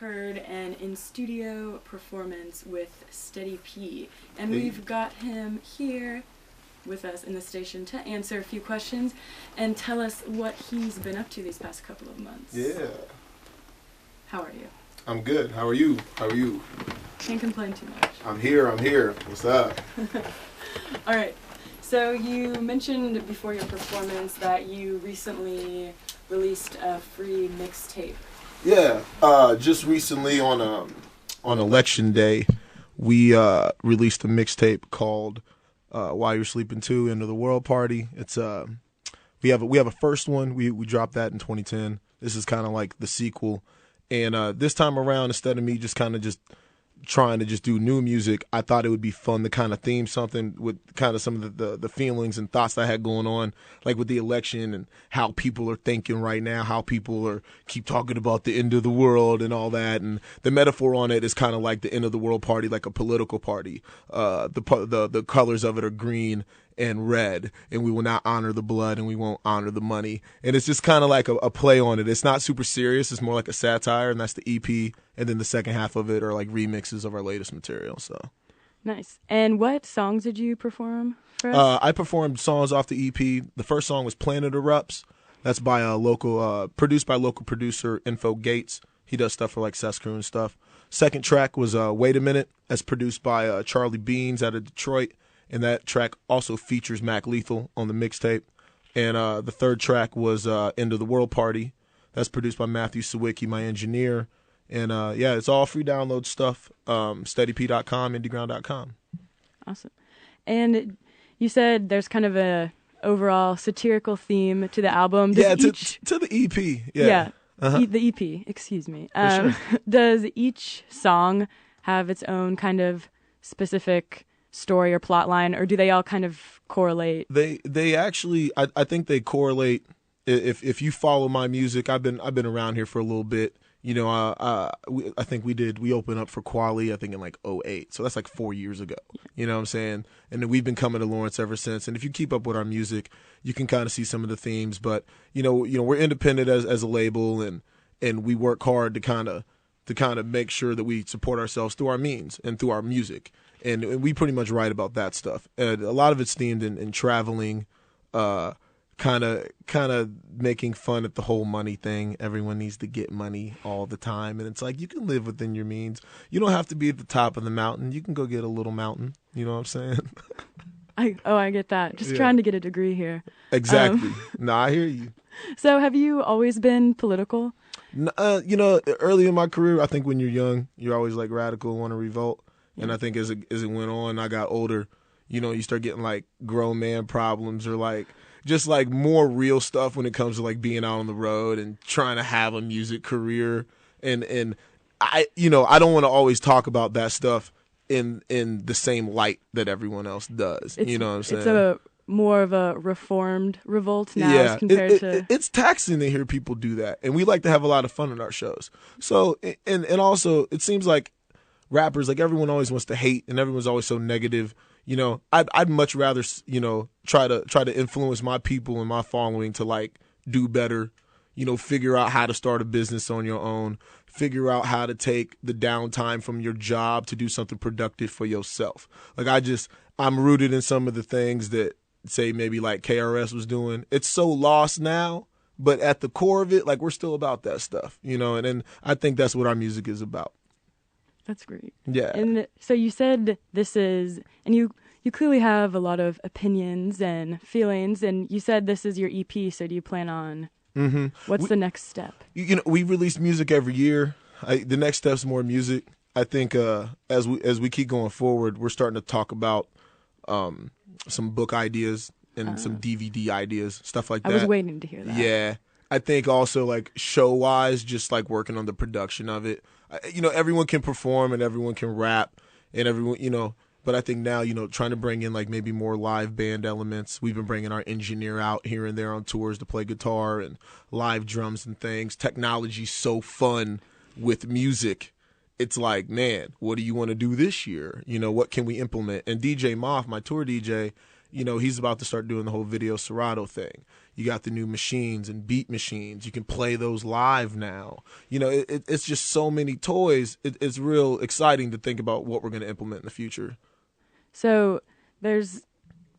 heard an in-studio performance with Steddy P, and we've got him here with us in the station to answer a few questions and tell us what he's been up to these past couple of months. Yeah. How are you? I'm good. How are you? Can't complain too much. I'm here. What's up? All right. So you mentioned before your performance that you recently released a free mixtape. Yeah. Just recently on Election Day, we released a mixtape called While You're Sleeping Too, End of the World Party. It's we have a first one. We dropped that in 2010. This is kind of like the sequel. And this time around, instead of me just trying to just do new music, I thought it would be fun to kind of theme something with kind of some of the feelings and thoughts that I had going on, like with the election and how people are thinking right now, how people keep talking about the end of the world and all that. And the metaphor on it is kind of like the end of the world party, like a political party. The colors of it are green and red, and we will not honor the blood and we won't honor the money. And it's just kind of like a play on it. It's not super serious. It's more like a satire, and that's the EP. And then the second half of it are like remixes of our latest material. So nice. And what songs did you perform for us? I performed songs off the EP. The first song was Planet Erupts. That's by produced by local producer Info Gates. He does stuff for like Cess Crew and stuff. Second track was Wait a Minute. That's produced by Charlie Beans out of Detroit. And that track also features Mac Lethal on the mixtape. And the third track was End of the World Party. That's produced by Matthew Sawicki, my engineer. And yeah, it's all free download stuff. SteadyP.com, Indyground.com. Awesome. And you said there's kind of a overall satirical theme to the album. Does to the EP. Yeah. The EP, excuse me. Sure. Does each song have its own kind of specific story or plot line, or do they all kind of correlate? They actually, I think they correlate. If you follow my music, I've been around here for a little bit. You know, I think we opened up for Quali, I think in like 2008. So that's like 4 years ago. You know what I'm saying? And then we've been coming to Lawrence ever since. And if you keep up with our music, you can kind of see some of the themes. But you know, we're independent as a label, and we work hard to kind of make sure that we support ourselves through our means and through our music. And we pretty much write about that stuff. And a lot of it's themed in traveling, kind of making fun at the whole money thing. Everyone needs to get money all the time, and it's like you can live within your means. You don't have to be at the top of the mountain. You can go get a little mountain. You know what I'm saying? I get that. Just trying to get a degree here. Exactly. No, I hear you. So have you always been political? You know, early in my career, I think when you're young, you're always like radical, want to revolt. And I think as it went on, I got older, you know, you start getting like grown man problems or like just like more real stuff when it comes to like being out on the road and trying to have a music career. And I don't want to always talk about that stuff in the same light that everyone else does. You know what I'm saying? It's more of a reformed Revolt now as compared to... It's taxing to hear people do that. And we like to have a lot of fun at our shows. So, and also it seems like rappers, like everyone always wants to hate and everyone's always so negative. You know, I'd much rather, you know, try to influence my people and my following to like do better, you know, figure out how to start a business on your own, figure out how to take the downtime from your job to do something productive for yourself. Like I'm rooted in some of the things that say maybe like KRS was doing. It's so lost now, but at the core of it, like we're still about that stuff, you know, and I think that's what our music is about. That's great. Yeah. And so you said this is, and you clearly have a lot of opinions and feelings, and you said this is your EP, so do you plan on, what's the next step? You know, we release music every year. The next step's more music. I think as we keep going forward, we're starting to talk about some book ideas and some DVD ideas, stuff like that. I was waiting to hear that. Yeah. I think also like show-wise, just like working on the production of it. You know, everyone can perform and everyone can rap and everyone, you know, but I think now, you know, trying to bring in like maybe more live band elements. We've been bringing our engineer out here and there on tours to play guitar and live drums and things. Technology's so fun with music. It's like, man, what do you want to do this year? You know, what can we implement? And DJ Moth, my tour DJ, he's about to start doing the whole Video Serato thing. You got the new machines and beat machines. You can play those live now. It's just so many toys. It's real exciting to think about what we're going to implement in the future. So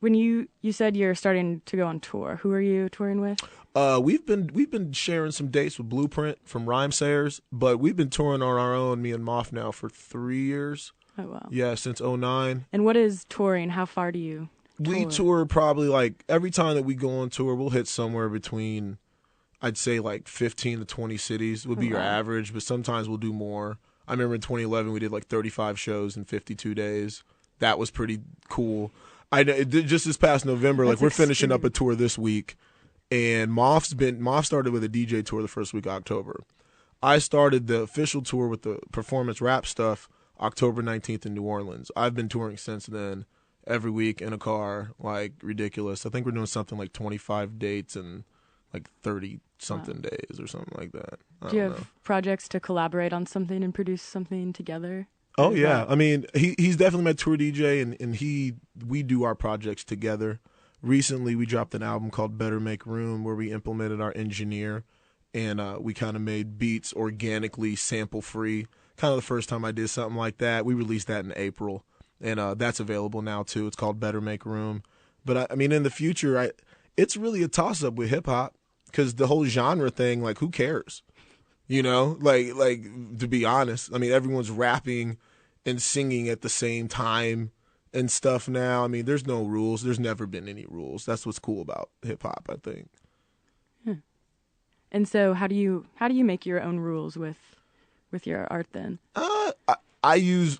when you said you're starting to go on tour, who are you touring with? We've been sharing some dates with Blueprint from Rhymesayers, but we've been touring on our own, me and Moff, now for 3 years. Oh, wow. Yeah, since 2009. And what is touring? How far do you tour? We tour probably like every time that we go on tour, we'll hit somewhere between, I'd say like 15 to 20 cities would be your average, but sometimes we'll do more. I remember in 2011 we did like 35 shows in 52 days. That was pretty cool. Just this past November, like we're finishing up a tour this week, and Moff started with a DJ tour the first week of October. I started the official tour with the performance rap stuff October 19th in New Orleans. I've been touring since then, every week in a car, like ridiculous. I think we're doing something like 25 dates and like 30-something days or something like that. Do you have projects to collaborate on something and produce something together? Oh, yeah. I mean, he's definitely my tour DJ, and we do our projects together. Recently, we dropped an album called Better Make Room, where we implemented our engineer, and we kind of made beats organically sample-free. Kind of the first time I did something like that. We released that in April, and that's available now, too. It's called Better Make Room. But, I mean, in the future, it's really a toss-up with hip-hop, because the whole genre thing, like, who cares? Like to be honest, I mean, everyone's rapping and singing at the same time and stuff now. I mean, there's no rules. There's never been any rules. That's what's cool about hip hop, I think. And so how do you make your own rules with your art then? I use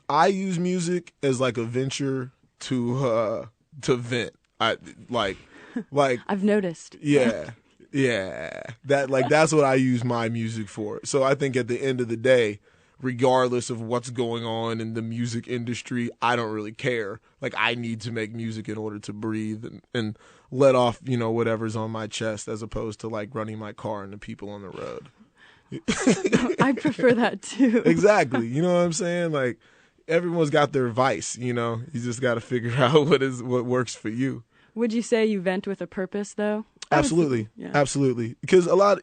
music as like a venture to vent. I've noticed. Yeah. Yeah, that's what I use my music for. So I think at the end of the day, regardless of what's going on in the music industry, I don't really care. Like, I need to make music in order to breathe and let off, whatever's on my chest, as opposed to like running my car into people on the road. I prefer that too. Exactly. You know what I'm saying? Like, everyone's got their vice, You just got to figure out what works for you. Would you say you vent with a purpose, though? Absolutely. Absolutely. Because a lot,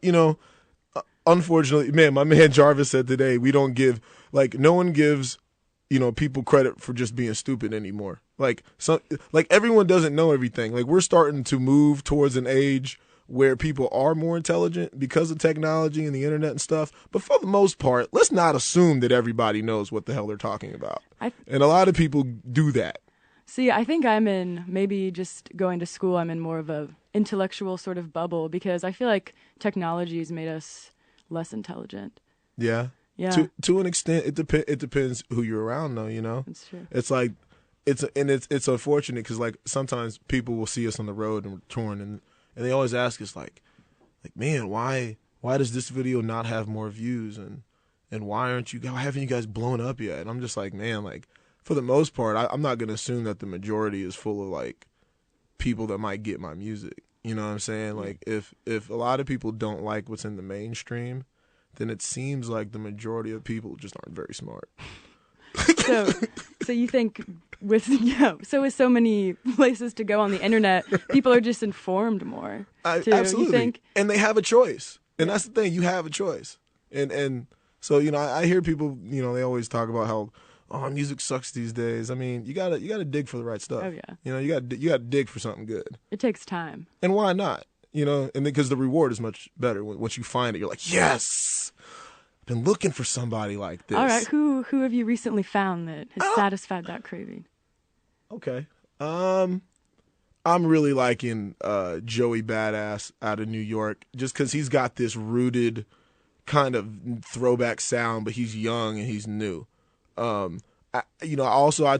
unfortunately, my man Jarvis said today, we don't give, no one gives, people credit for just being stupid anymore. Everyone doesn't know everything. Like, we're starting to move towards an age where people are more intelligent because of technology and the internet and stuff. But for the most part, let's not assume that everybody knows what the hell they're talking about. And a lot of people do that. See, I think I'm in, maybe just going to school, I'm in more of a intellectual sort of bubble, because I feel like technology has made us less intelligent. Yeah. Yeah. To an extent, it depends who you're around, though. That's true. It's like, it's unfortunate because like sometimes people will see us on the road and we're touring, and they always ask us like, man, why does this video not have more views, and why haven't you guys blown up yet? And I'm just like, man, like, for the most part, I'm not going to assume that the majority is full of, like, people that might get my music. You know what I'm saying? Like, if a lot of people don't like what's in the mainstream, then it seems like the majority of people just aren't very smart. So you think with so many places to go on the internet, people are just informed more, too, absolutely. You think? And they have a choice. And that's the thing. You have a choice. And so, I hear people, they always talk about how, oh, music sucks these days. I mean, you gotta dig for the right stuff. Oh yeah. You gotta dig for something good. It takes time. And why not? And because the reward is much better once you find it. You're like, yes, I've been looking for somebody like this. All right, who have you recently found that has satisfied that craving? Okay, I'm really liking Joey Badass out of New York, just because he's got this rooted kind of throwback sound, but he's young and he's new. I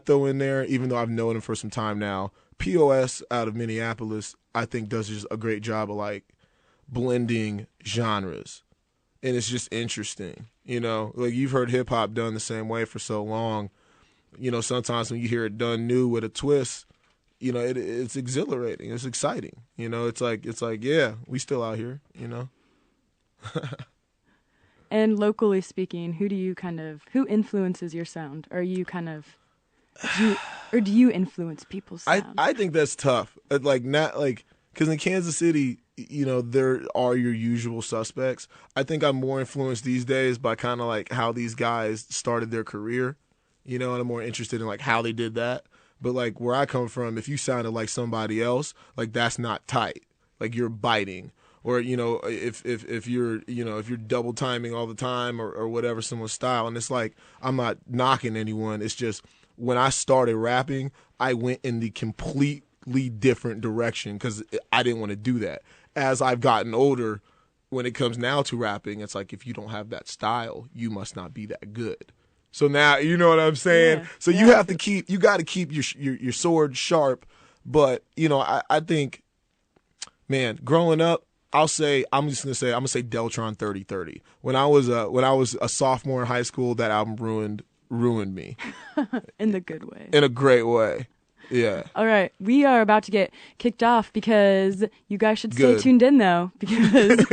throw in there, even though I've known him for some time now, POS out of Minneapolis, I think does just a great job of like blending genres. And it's just interesting, like you've heard hip hop done the same way for so long. Sometimes when you hear it done new with a twist, it's exhilarating. It's exciting. It's like, yeah, we still out here, And locally speaking, who influences your sound? Are you kind of do you influence people's sound? I think that's tough. Like not like because in Kansas City, you know, there are your usual suspects. I think I'm more influenced these days by kind of like how these guys started their career, you know, and I'm more interested in like how they did that. But like where I come from, if you sounded like somebody else, like that's not tight. Like you're biting. Or, you know, if you're, you know, if you're double timing all the time or whatever someone's style. And it's like, I'm not knocking anyone. It's just when I started rapping, I went in the completely different direction because I didn't want to do that. As I've gotten older, when it comes now to rapping, it's like if you don't have that style, you must not be that good. So now, you know what I'm saying? Yeah. So you have to you got to keep your sword sharp. But, you know, I think, man, growing up, I'm gonna say Deltron 3030. When I was a sophomore in high school, that album ruined me. In the good way. In a great way. Yeah. All right, we are about to get kicked off because you guys should stay tuned in though, because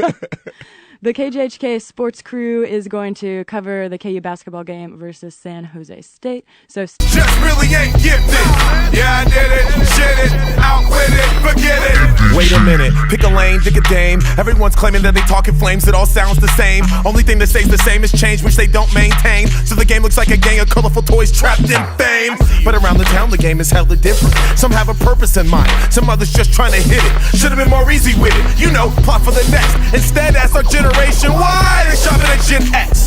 the KJHK sports crew is going to cover the KU basketball game versus San Jose State. So just really ain't gifted. Yeah, I did it, shit it, out with it, forget it. Wait a minute, pick a lane, pick a dame. Everyone's claiming that they talk in flames, it all sounds the same. Only thing that stays the same is change, which they don't maintain. So the game looks like a gang of colorful toys trapped in fame. But around the town, the game is hella different. Some have a purpose in mind, some others just trying to hit it. Should've been more easy with it, you know, plot for the next. Instead, that's our generation. Why they shopping at Gen X?